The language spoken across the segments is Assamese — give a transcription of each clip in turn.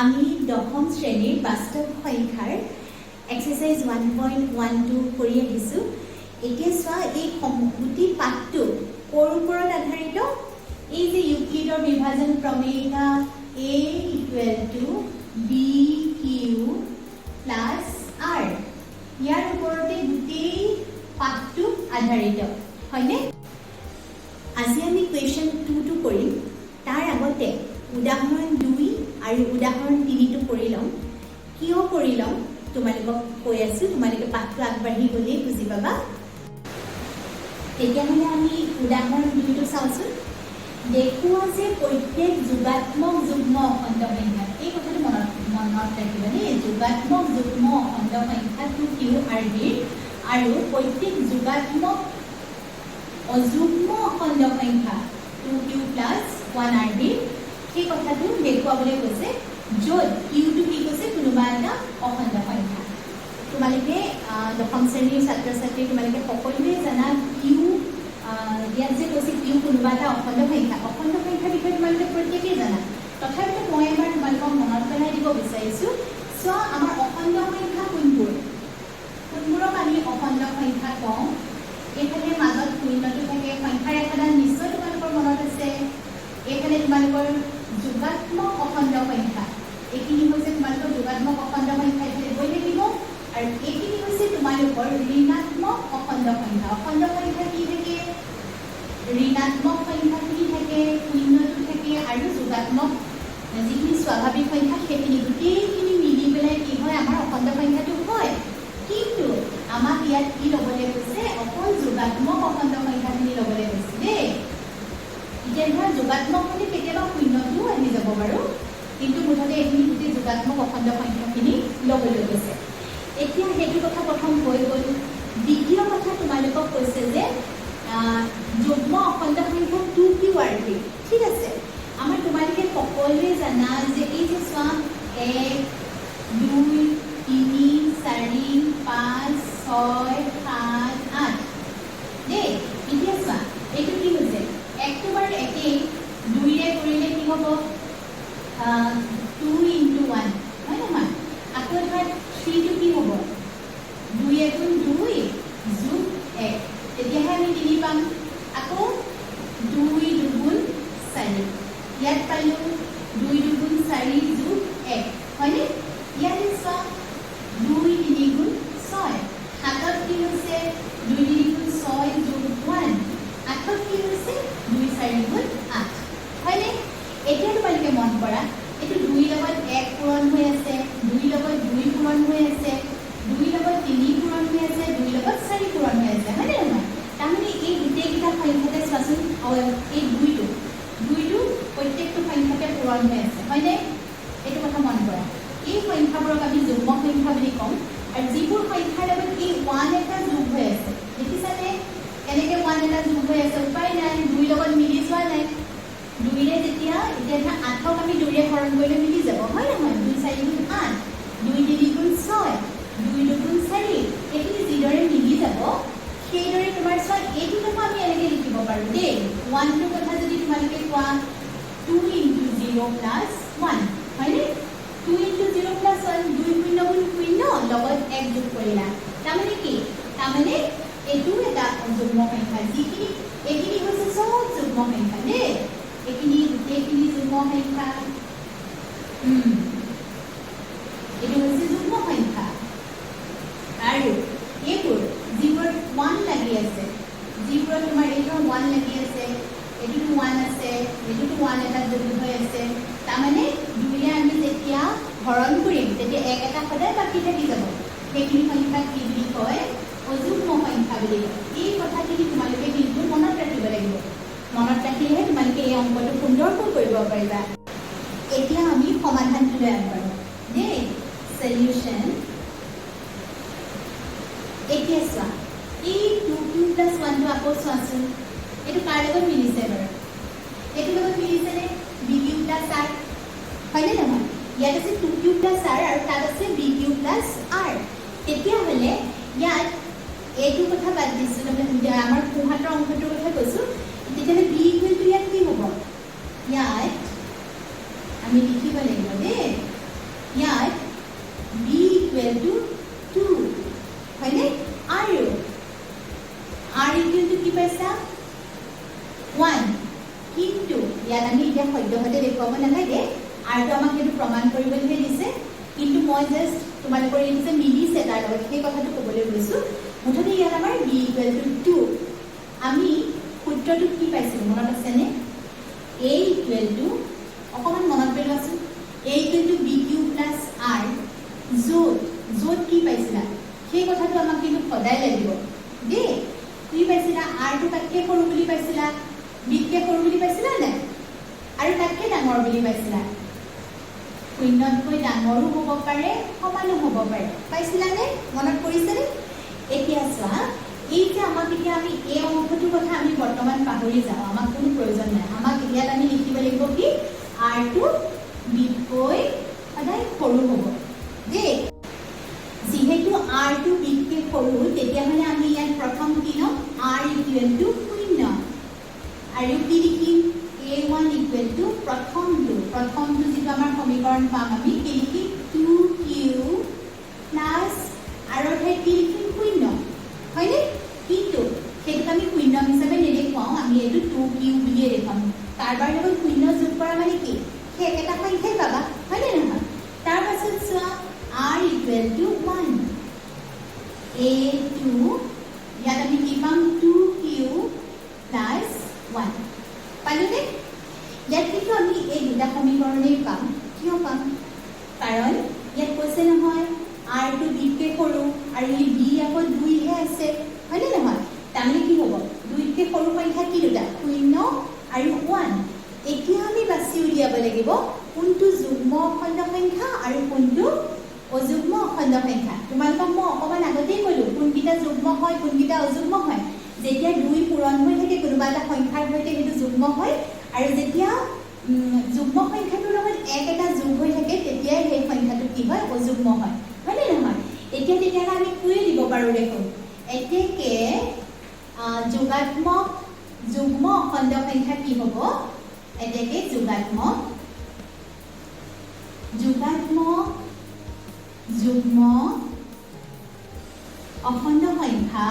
আমি দশম শ্ৰেণীৰ বাস্তৱ সংখ্যাৰ এক্সাৰসাইজ 1.12 কৰি আহিছো। এতিয়া চোৱা এই গোটেই পাঠটো ক'ৰ ওপৰত আধাৰিত? এই যে ইউক্লিডৰ বিভাজন প্ৰমেয়িকা A = BQ + R ইয়াৰ ওপৰতে গোটেই পাঠটো আধাৰিত হয়নে? আজি আমি কুৱেশ্যন 2টো কৰিম। তাৰ আগতে উদাহৰণ 2 আৰু উদাহৰণ 3টো কৰি লম। কিয় কৰি লম তোমালোকক কৈ আছো, তোমালোকে পাঠটো আগবাঢ়ি গ'লেই বুজি পাবা। তেতিয়াহ'লে আমি উদাহৰণ 2টো চাওঁচোন। দেখুওৱা যে প্ৰত্যেক যোগাত্মক যুগ্ম অখণ্ড সংখ্যা, এই কথাটো মনত ৰাখিবা দেই। যোগাত্মক যুগ্ম অখণ্ড সংখ্যা 2Q RB আৰু প্ৰত্যেক যোগাত্মক অযুগ্ম অখণ্ড সংখ্যা 2Q + 1 RB সেই কথাটো দেখুৱাবলৈ কৈছে, য'ত Qটো কি কৈছে কোনোবা এটা অখণ্ড সংখ্যা। তোমালোকে দশম শ্ৰেণীৰ ছাত্ৰ ছাত্ৰী তোমালোকে সকলোৱে জানা Q ইয়াত যে কৈছে Q কোনোবা এটা অখণ্ড সংখ্যাৰ বিষয়ে তোমালোকে প্ৰত্যেকেই জানা। তথাপিতো মই এবাৰ তোমালোকক মনত পেলাই দিব বিচাৰিছোঁ। চোৱা আমাৰ অখণ্ড সংখ্যা কোনবোৰক আমি অখণ্ড সংখ্যা কওঁ? এইফালে মাজত শূন্যটো থাকে, সংখ্যাৰ ৰেখাডাল নিশ্চয় তোমালোকৰ মনত আছে। এইফালে তোমালোকৰ যোগাত্মক অখণ্ড সংখ্যা, এইখিনি হৈছে তোমালোকৰ যোগাত্মক অখণ্ড সংখ্যা, এইফালে গৈ থাকিব। আৰু এইখিনি হৈছে তোমালোকৰ ঋণাত্মক অখণ্ড সংখ্যা। অখণ্ড সংখ্যা কি থাকে? ঋণাত্মক সংখ্যাখিনি থাকে, শূন্যটো থাকে আৰু যোগাত্মক যিখিনি স্বাভাৱিক সংখ্যা সেইখিনি গোটেইখিনি মিলি পেলাই কি হয় আমাৰ অখণ্ড সংখ্যাটো হয়। কিন্তু আমাক ইয়াত কি ল'বলৈ কৈছে? অকল যোগাত্মক অখণ্ড সংখ্যাখিনি ল'বলৈ কৈছে দেই। এতিয়া ধৰা যোগাত্মক মানে কেতিয়াবা শূন্যটোও আহি যাব বাৰু, কিন্তু মুঠতে এইখিনি গোটেই যোগাত্মক অখণ্ড সংখ্যাখিনি ল'বলৈ কৈছে। এতিয়া সেইটো কথা প্ৰথম হৈ গ'ল। দ্বিতীয় কথা তোমালোকক কৈছে যে যুগ্ম অখণ্ড সংখ্যা 2Q RB, ঠিক আছে। আমাৰ তোমালোকে সকলোৱে জানা যে এই যে চোৱা 1 2 3 4 5 6 7 8 দেই। এতিয়া চোৱা এইটো কি হৈছে? একটো বাৰ একেই, 2ৰে কৰিলে কি হ'ব? 2 × 1 হয় নহয়? আকৌ ধৰা 3টো কি হ'ব? 2 × 2 + 1, তেতিয়াহে আমি 3 পাম। আকৌ 2 × 2 = 4, ইয়াত পালোঁ 2 × 2 = 4 + 1 হয়নে? ইয়াতে চোৱা 2 × 3 = 6, হাতত কি হৈছে? 2 × 3 = 6 + 1, আঠত কি হৈছে? 2 × 4 = 8 হয়নে? এতিয়া তোমালোকে মন কৰা, এইটো 2 লগত 1 পূৰণ হৈ আছে, 2 লগত 2 পূৰণ হৈ আছে, 2 লগত 3 পূৰণ হৈ আছে, 2 লগত 4 পূৰণ হৈ আছে হয়নে নহয়? তাৰমানে এই গোটেইকেইটা সংখ্যাতে চোৱাচোন, এই 2টো প্ৰত্যেকটো সংখ্যাতে পূৰণ হৈ আছে হয়নে? এইটো কথা মন কৰা। এই সংখ্যাবোৰক আমি যুগ্ম সংখ্যা বুলি ক'ম। আৰু যিবোৰ সংখ্যাৰ লগত এই 1 এটা যোগ হৈ আছে, দেখিছানে কেনেকৈ 1 এটা যোগ হৈ আছে? উপায় নাই, 2 লগত মিলি যোৱা নাই। 2ৰে এতিয়া ধৰা 8ক আমি 2ৰে হৰণ কৰিলে মিলি যাব হয় নহয়? 2 × 4 = 8, 2 × 3 = 6, 2 × 2 = 4, এইখিনি যিদৰে মিলি যাব সেইদৰে তোমাৰ চোৱা এইটো কথা আমি এনেকৈ লিখিব পাৰোঁ দেই। 1টোৰ কথা যদি তোমালোকে কোৱা 2 × 0 + 1 হয়নে? 2 × 0 + 1, 2 × 0 লগত 1 যোগ কৰিলা, তাৰমানে কি? তাৰমানে এইটো এটা যুগ্ম সংখ্যা। এইখিনি হৈছে চব যুগ্ম সংখ্যা দেই। এইখিনি গোটেইখিনি যুগ্ম সংখ্যা, এইটো হৈছে যুগ্ম সংখ্যা। আৰু এইবোৰ যিবোৰত 1 লাগি আছে, যিবোৰত তোমাৰ এইটো 1 লাগি আছে, এইটোতো 1 আছে, এইটোতো 1 এটা যোগ হৈ আছে, তাৰমানে 2ৰে আমি যেতিয়া হৰণ কৰিম তেতিয়া 1 এটা সদায় বাকী থাকি যাব। সেইখিনি সংখ্যাক কি বুলি কয়? অযুগ্ম সংখ্যা বুলি কয়। এই কথাখিনি তোমালোকে কিন্তু মনত ৰাখিব লাগিব। মনত ৰাখিলেহে তোমালোকে এই অংকটো সুন্দৰকৈ কৰিব পাৰিবা। এতিয়া আমি সমাধানটোলৈ আগবাঢ়ো দেই। সলিউশ্যন। এতিয়া চোৱা এই 2Q + 1টো আকৌ চোৱাচোন, এইটো কাৰ লগত মিলিছে বাৰু? এইটোৰ লগত মিলিছেনে? BQ + R হয়নে নহয়? ইয়াত আছে 2Q + R আৰু তাত আছে BQ + R। তেতিয়াহ'লে ইয়াত এইটো কথা বাদ দিছোঁ, আমাৰ সোঁহাতৰ অংশটোৰ কথা কৈছোঁ। তেতিয়াহ'লে B = ইয়াত কি হ'ব? ইয়াত আমি লিখিব লাগিব দেই ইয়াত b equal to 2 হয়নে আৰু r equal to কি পাইছা 1 কিন্তু ইয়াত আমি এতিয়া সদ্যহতে দেখুৱাব নালাগে আৰু আমাক সেইটো প্ৰমাণ কৰিবলৈ দিছে কিন্তু মই জাস্ট তোমালোকৰ এই যে মিলিছে তাৰ লগত সেই কথাটো ক'বলৈ গৈছো মুঠতে ইয়াত আমাৰ b equal to 2 আমি সূত্ৰটো কি পাইছিলো মনত আছেনে a equal to অকমান মনত পেলোৱাচোন a equal to bq plus r য'ত কি পাইছিলা সেই কথাটো আমাক কিন্তু সদায় লাগিব দেই কি পাইছিলা r টো তাতকে সৰু বুলি পাইছিলা b কে সৰু বুলি পাইছিলা নে আৰু তাতকে ডাঙৰ বুলি পাইছিলা শূন্যতকৈ ডাঙৰো হ'ব পাৰে সমানো হ'ব পাৰে পাইছিলানে মনত পৰিছেনে এতিয়া চোৱা এই যে আমাক এতিয়া আমি এই অংশটোৰ কথা আমি বৰ্তমান পাহৰি যাওঁ আমাক কোনো প্ৰয়োজন নাই আমাক ইয়াত আমি লিখিব লাগিব কি r টো b কৈ সদায় সৰু হ'ব দেই যেহেতু r টো b কে সৰু তেতিয়াহ'লে আমি ইয়াত প্ৰথম কি ল'ম r equal to 0 আৰু কি লিখিম a1 equal to প্ৰথমটো যিটো আমাৰ সমীকৰণ পাম আমি কি লিখিম 2q প্লাছ আৰু ঠাইত কি লিখিম 0 হয়নে কিন্তু সেইটো আমি 0 হিচাপে নেদেখুৱাওঁ আমি এইটো 2q বুলিয়ে দেখুৱাম কাৰবাৰ লগত 0 যোগ কৰা মানে কি সেই একেটা সংখ্যাই পাবা হয়নে নহয় তাৰ পাছত চোৱা r equal to 1 a2 ইয়াত আমি কি পাম 2q plus 1 পালোনে ইয়াত কিন্তু আমি এই দুটা সমীকৰণেই পাম কিয় পাম কাৰণ ইয়াত কৈছে নহয় r টো b কে সৰু আৰু এই b আকৌ 2 হে আছে হয়নে নহয় তাৰমানে কি হ'ব 2 কে সৰু সংখ্যা কি দুটা 0 আৰু 1 এতিয়া আমি বাছি উলিয়াব লাগিব কোনটো যুগ্ম অখণ্ড সংখ্যা আৰু কোনটো অযুগ্ম অখণ্ড সংখ্যা তোমালোকক মই অকমান আগতেই ক'লো কোনকেইটা যুগ্ম হয় কোনকেইটা অযুগ্ম হয় যেতিয়া 2 পূৰণ হৈ থাকে কোনোবা এটা সংখ্যাৰ সৈতে সেইটো যুগ্ম হয় আৰু যেতিয়া যুগ্ম সংখ্যাটোৰ লগত এটা যোগ হৈ থাকে তেতিয়াই সেই সংখ্যাটো কি হয় অযুগ্ম হয় হয়নে নহয় এতিয়া তেতিয়াহ'লে আমি কৈয়ে দিব পাৰোঁ দেখোন এতেকে যোগাত্মক যুগ্ম অখণ্ড সংখ্যা কি হ'ব এতেকে যোগাত্মক যুগ্ম অখণ্ড সংখ্যা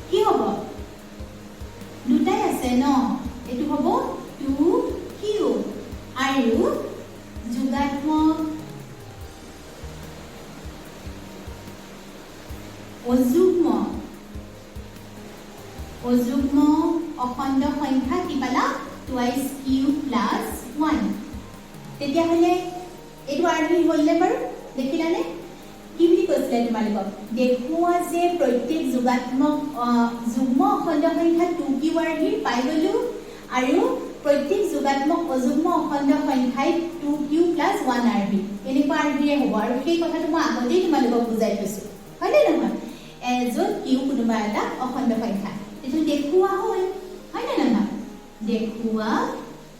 কি হ'ব দুটাই আছে ন এটো হ'ব 2q আৰু যোগাত্মক অযুগ্ম অখণ্ড সংখ্যা কি পালা twice q plus 1 তেতিয়াহ'লে এইটো আৰম্ভ হ'লনে বাৰু দেখিলানে কি বুলি কৈছিলে তোমালোকক দেখুওৱা যে প্ৰত্যেক যোগাত্মক যুগ্ম অখণ্ড সংখ্যা 2q আৰম্ভ পাই গ'লো আৰু প্ৰত্যেক যোগাত্মক অযুগ্ম অখণ্ড সংখ্যাই 2q plus 1 আৰম্ভ এনেকুৱা আৰম্ভয়ে হ'ব আৰু সেই কথাটো মই আগতেই তোমালোকক বুজাই থৈছোঁ হয়নে নহয় য'ত q কোনোবা এটা অখণ্ড সংখ্যা এইটো দেখুওৱা হ'ল হয়নে নহয় দেখুওৱা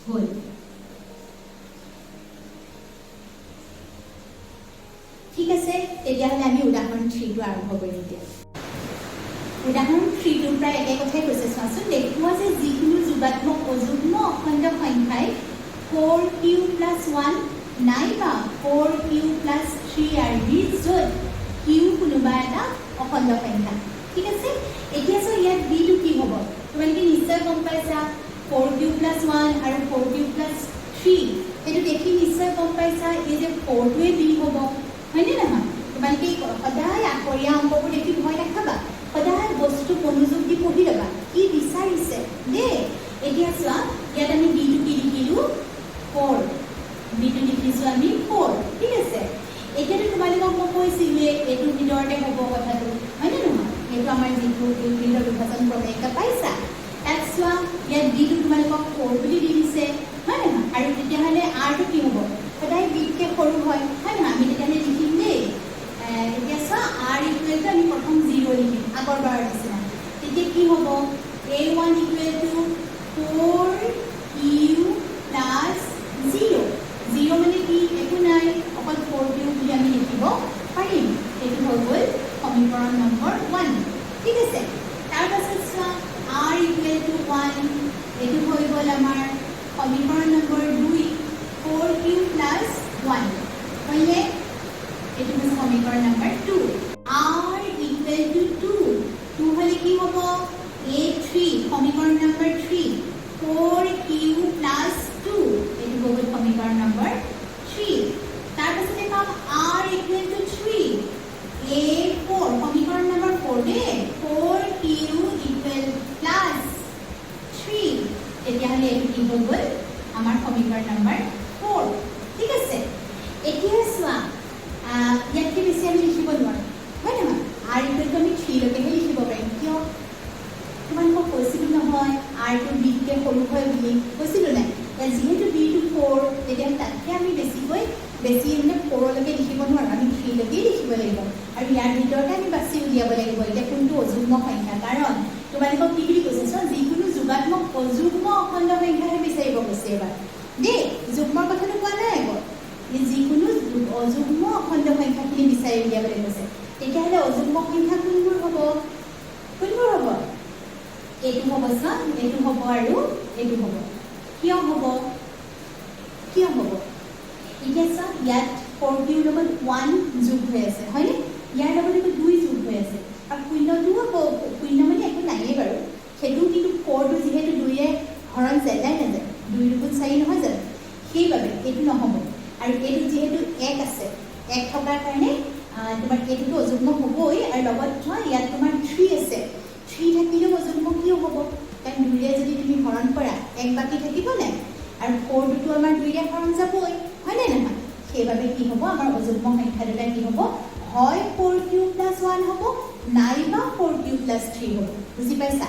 হ'ল ঠিক আছে তেতিয়াহ'লে আমি উদাহৰণ 3টো আৰম্ভ কৰিম এতিয়া উদাহৰণ 3টোৰ প্ৰায় একে কথাই কৈছে চোৱাচোন দেখুওৱা যে যিকোনো যোগাত্মক অযুগ্ম অখণ্ড সংখ্যাই 4q plus 1 নাইবা 4q plus 3 আৰম্ভ য'ত q কোনোবা এটা অখণ্ড সংখ্যা ঠিক আছে এতিয়া চোৱা ইয়াত b টো কি হ'ব তোমালোকে নিশ্চয় গম পাইছা 4q plus 1 আৰু 4q plus 3 এইটো দেখি নিশ্চয় গম পাইছা এই যে 4টোৱে b হ'ব হয়নে নহয় তোমালোকে সদায় আখৰীয়া অংকবোৰ দেখি ভয় নাখাবা সদায় বস্তু মনোযোগ দি পঢ়ি ল'বা কি বিচাৰিছে দেই এতিয়া চোৱা ইয়াত আমি b টো কি লিখিলোঁ 4 b টো লিখিছোঁ আমি 4 ঠিক আছে এতিয়াতো তোমালোকক মই কৈছিলোঁৱে এইটোৰ ভিতৰতে হ'ব কথাটো হয়নে নহয় সেইটো আমাৰ যিটো ইউক্লিডৰ বিভাজন প্ৰণায়িকা পাইছা তাত চোৱা ইয়াত b টো তোমালোকক 4 বুলি দি দিছে হয় নহয় আৰু তেতিয়াহ'লে r টো কি হ'ব সদায় b কে সৰু হয় হয় নহয় আমি তেতিয়াহ'লে লিখিম দেই এতিয়া চোৱা r equal to আমি প্ৰথম 0 লিখিম আগৰ বাৰৰ নিচিনা তেতিয়া কি হ'ব a1 equal to 4q plus 0 মানে কি একো নাই অকল 4q বুলি আমি লিখিব পাৰিম এইটো হৈ গ'ল সমীকৰণ নম্বৰ 1 ঠিক আছে তাৰ পাছত চোৱা r 1 হয়নে এটো হচ্ছে সমীকরণ নাম্বার 2 r equal to 2 2 হলে কি হবে a3 সমীকরণ নাম্বার 3 4q plus 2 এটো হবে সমীকরণ নাম্বার 3 তার পাছতে পাম r equal to 3 a4 সমীকরণ নাম্বার 4 দে 4q equal plus 3 এতিয়া হলে এটো কি হৈ গল আমাৰ সমীকৰণ নাম্বাৰ 4 ঠিক আছে এতিয়া সোৱা ইয়াতে বেছি আমি লিখিব নোৱাৰো হয় না r equal to আমি 3 লৈকে লিখিব পাৰিম কিয় তোমালোকক কৈছিলো নহয় r to b কে সৰু হয় বুলি কৈছিলো নাই যেহেতু b to 4 তেতিয়া তাতকে আমি বেছি মানে 4 লৈকে লিখিব নোৱাৰো আমি 3 লৈকে লিখিব লাগিব আৰু ইয়াৰ ভিতৰতে আমি বাছি উলিয়াব লাগিব এতিয়া কোনটো অযুগ্ম সংখ্যা কাৰণ তোমালোকক কি বুলি কৈছে চ যিকোনো যোগাত্মক অযুগ্ম অখণ্ড সংখ্যাহে বিচাৰিব কৈছে এবাৰ দেই যুগ্মৰ কথাটো কোৱা নাই আকৌ যিকোনো অযুগ্ম অখণ্ড সংখ্যাখিনি বিচাৰি উলিয়াবলৈ কৈছে তেতিয়াহ'লে অযুগ্ম সংখ্যা কোনবোৰ হ'ব এইটো হ'ব চ এইটো হ'ব আৰু এইটো হ'ব কিয় হ'ব এতিয়া চ ইয়াত 4q লগত 1 যোগ হৈ আছে হয়নে ইয়াৰ লগত 2 যোগ হৈ আছে আৰু শূন্যটো হ'ব শূন্য মানে একো নাইয়ে বাৰু সেইটো কিন্তু 4টো যিহেতু 2 এ হৰণ যায় নাযায় 2 দুগুণ 4 নহয় জানো সেইবাবে এইটো নহ'ব আৰু এইটো যিহেতু 1 আছে 1 থকাৰ কাৰণে তোমাৰ এইটো অযুগ্ম হ'বই আৰু লগত ইয়াত তোমাৰ 3 আছে 3 থাকিলেও অযুগ্ম কিয় হ'ব কাৰণ 2 এ যদি তুমি হৰণ কৰা 1 বাকি থাকিব নাই আৰু 4টো আমাৰ 2 এ হৰণ যাবই হয়নে নহয় সেইবাবে কি হ'ব আমাৰ অযুগ্ম সংখ্যা দুটা কি হ'ব হয় 4q + 1 হ'ব নাইবা 4q + 3 হ'ব বুজি পাইছা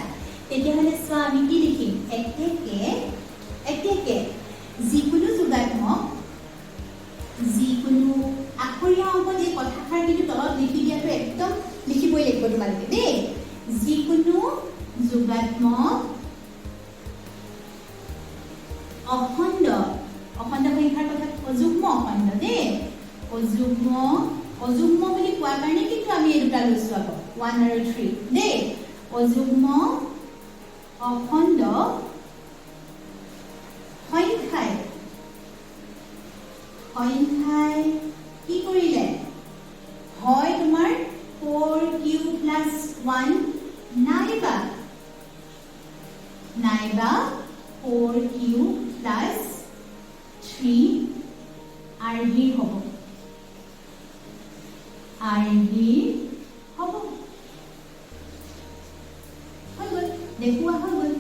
তেতিয়াহ'লে চোৱা আমি কি লিখিম একেকে যিকোনো যোগাত্মক যিকোনো আখৰীয়া অংকত এই কথাষাৰ কিন্তু তলত লিখি দিয়াটো একদম লিখিবই লাগিব তোমালোকে দেই যিকোনো যোগাত্মক অখণ্ড সংখ্যাৰ কথা অযুগ্ম অখণ্ড দেই অযুগ্ম বুলি কোৱাৰ কাৰণে কিন্তু আমি এই দুটা লৈছো আকৌ 1 আৰু 3 দেই অযুগ্ম অখণ্ড সংখ্যাই কি কৰিলে হয় তোমাৰ 4q + 1 নাইবা 4q + 3 rv হ'ব হৈ গ'ল দেখুওৱা হৈ গ'ল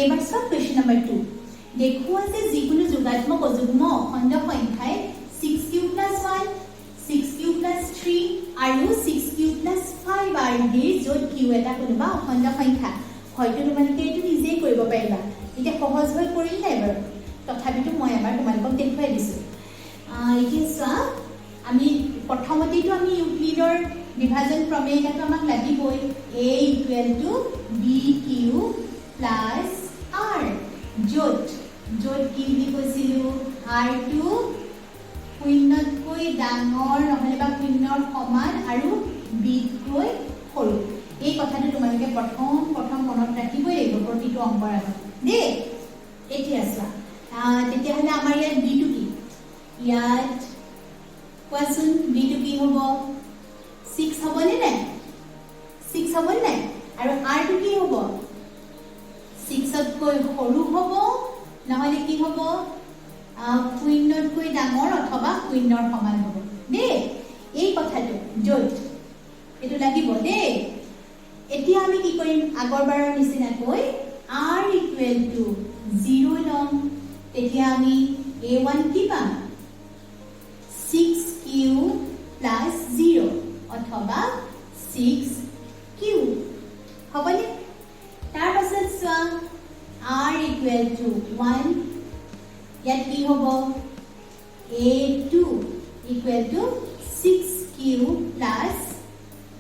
এবাৰ সব কোৱেশ্চন নম্বৰ 2 দেখুওৱা যে যিকোনো যোগাত্মক অযুগ্ম অখণ্ড সংখ্যাই 6q + 1 6q + 3 আৰু 6q + 5 rv য'ত q এটা কোনোবা অখণ্ড সংখ্যা হয়তো তোমালোকে এইটো নিজেই কৰিব পাৰিবা এতিয়া সহজ হৈ পৰিল নাই বাৰু তথাপিতো মই এবাৰ তোমালোকক দেখুৱাই দিছোঁ এতিয়া চোৱা আমি প্ৰথমতেইতো আমি ইউক্লিডৰ বিভাজন প্ৰমেয় এটাটো আমাক লাগিবই a = bq + r য'ত কি বুলি কৈছিলোঁ rটো শূন্যতকৈ ডাঙৰ নহ'লে বা শূন্যৰ সমান আৰু bতকৈ সৰু এই কথাটো তোমালোকে প্ৰথম মনত ৰাখিবই লাগিব প্ৰতিটো অংকৰ আগত দেই এতিয়া চোৱা তেতিয়াহ'লে আমাৰ ইয়াত bটো কি ইয়াত কোৱাচোন bটো কি হ'ব 6 হ'বনে নাই 6 হ'ব নাই আৰু rটো কি হ'ব 6তকৈ সৰু হ'ব নহ'লে কি হ'ব শূন্যতকৈ ডাঙৰ অথবা শূন্যৰ সমান হ'ব দেই এই কথাটো য'ত এইটো লাগিব দেই এতিয়া আমি কি কৰিম আগৰবাৰৰ নিচিনাকৈ r = 0 লম তেতিয়া আমি a1 কি পাম 6q + 0 অথবা 6q হ'বনে তাৰ পাছত চোৱা r = 1 ইয়াত কি হ'ব a2 = 6q +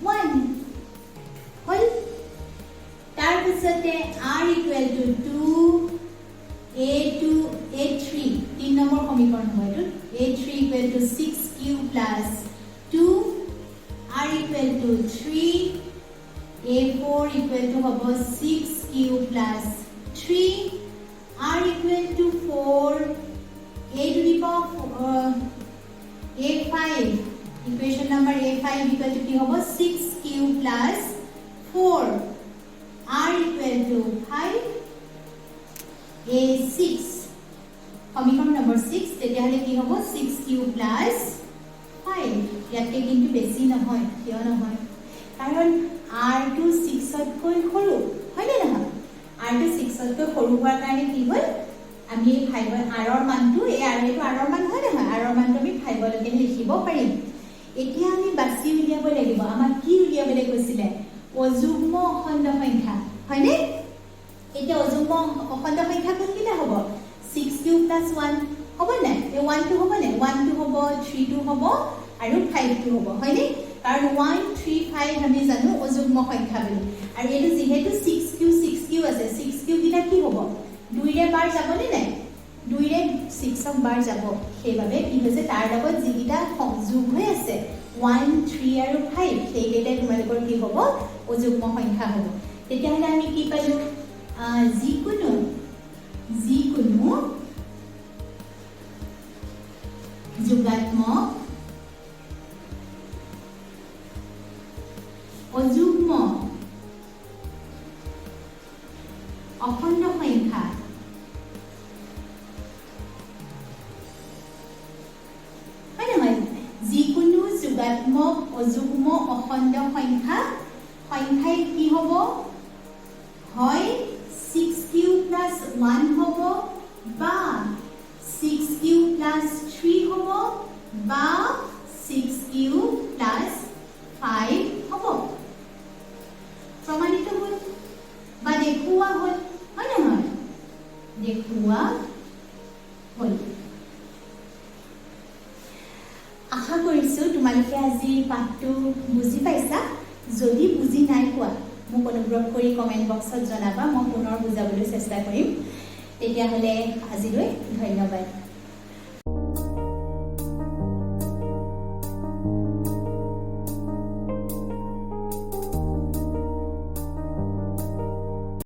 1 হল তাৰ পিছতে r = 2 a3 3 নম্বৰ সমীকৰণ হয় এইটো a3 = 6q + 2 r = 3 a4 হ'ব 6q cube plus 3 r equal to 4 a to the power a5 equation number a5 equal to কি হ'ব 6 cube plus 4 r equal to 5 a6 সমীকৰণ নম্বৰ 6 তেতিয়াহলে কি হ'ব 6 cube plus 5 ইয়াতে কিন্তু বেছি নহয় কিয় নহয় কাৰণ r টো 6 তকৈ সৰু হয় নে নহয় r টো 6 তকৈ সৰু হোৱাৰ কাৰণে কি হ'ল আমি 5 r ৰ মানটো এই r টো r ৰ মান হয় নহয় r ৰ মানটো আমি 5 লৈকে লিখিব পাৰিম এতিয়া আমি বাছি উলিয়াব লাগিব আমাক কি উলিয়াবলৈ কৈছিলে অযুগ্ম অখণ্ড সংখ্যা হয়নে এতিয়া অযুগ্ম অখণ্ড সংখ্যা কোনকেইটা হ'ব 6 cube plus 1 হ'ব না এই 1 টো হ'ব না 1 টো হ'ব 3 টো হ'ব আৰু 5 টো হ'ব হয়নে কাৰণ 1 3 5 আমি জানো অযুগ্ম সংখ্যা বুলি আৰু এটো যেহেতু 6 কিউ আছে 6 কিউ কিটা কি হ'ব 2 ৰে বাৰ যাব নে নাই 2 ৰে 6 ক বাৰ যাব সেইভাবে কি হৈছে তাৰ লগত যিকিটা সংযোগ হৈ আছে 1 3 আৰু 5 সেইকেইটা তোমালোকৰ কি হ'ব অযুগ্ম সংখ্যা হ'ব তেতিয়াহলে আমি কি পালো যিকোনো যোগাত্মক অযুগ্ম অখণ্ড সংখ্যা হয় নহয় যিকোনো যোগাত্মক অযুগ্ম অখণ্ড সংখ্যাই কি হ'ব হয় 6 cube plus 1 হ'ব বা 6 cube plus 3 হ'ব বা 6 cube plus 5 হ'ব প্ৰমাণিত হ'ল বা দেখুওৱা হ'ল হয় নহয় দেখুওৱা হ'ল আশা কৰিছো তোমালোকে আজি পাঠটো বুজি পাইছা যদি বুজি নাই পোৱা মোক অনুগ্ৰহ কৰি কমেন্ট বক্সত জনাবা মই পুনৰ বুজাবলৈ চেষ্টা কৰিম তেতিয়াহলে আজিলৈ ধন্যবাদ